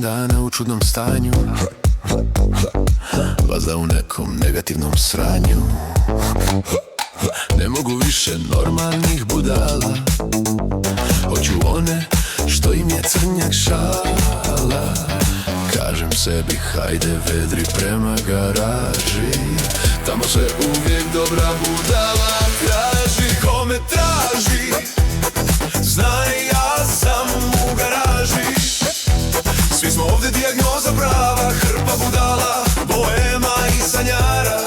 dana u čudnom stanju, valjda u nekom negativnom sranju. Ne mogu više normalnih budala, hoću one što im je crnjak šala. Kažem sebi hajde vedri prema garaži, tamo se uvijek dobra budala traži. Ko me traži, znaj ja sam u garaži. Svi smo ovdje dijagnoza prava, hrpa budala, boema i sanjara.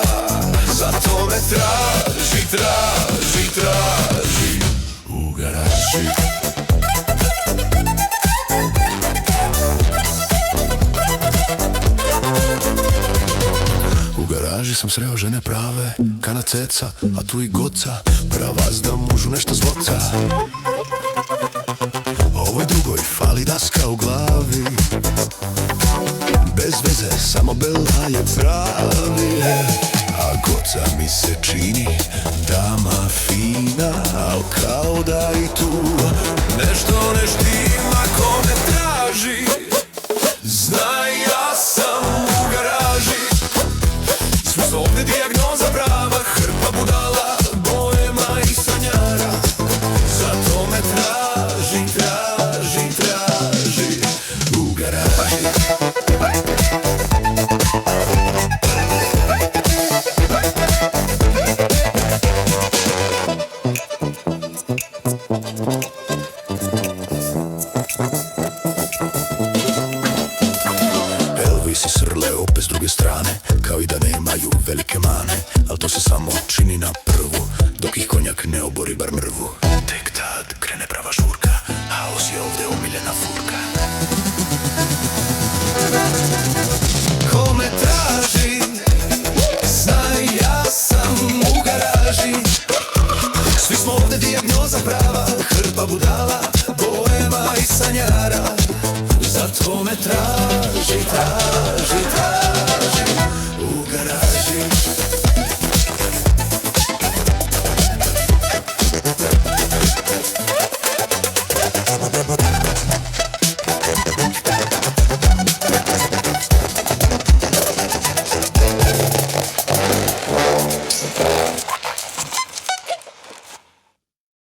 Zato me traži, traži, traži u garaži. U garaži sam sreo žene prave, kana ceca, a tu i goca, pravaz da mužu nešto zvoca. Ovoj drugoj fali daska u glavi, bez veze, samo Bela je pravi. A goca mi se čini dama fina, al kao da i tu nešto ne štima. Ko me traži, znaj ja sam u garaži. Svi su ovdje dijagnoza prava, hrpa budala, boema i sanjara. Zato me traži, traži, traži u garaži. Elvis i Srle opet s druge strane, kao i da nemaju velike mane, al to se samo čini na prvu, dok ih konjak ne obori bar mrvu. Tek tad krene prava žurka, haos je ovdje omiljena furka. Ko me traži, znaj ja sam u garaži. Svi smo ovdje dijagnoza prava, hrpa budala, boema i sanjara. Zato me traži, traži, traži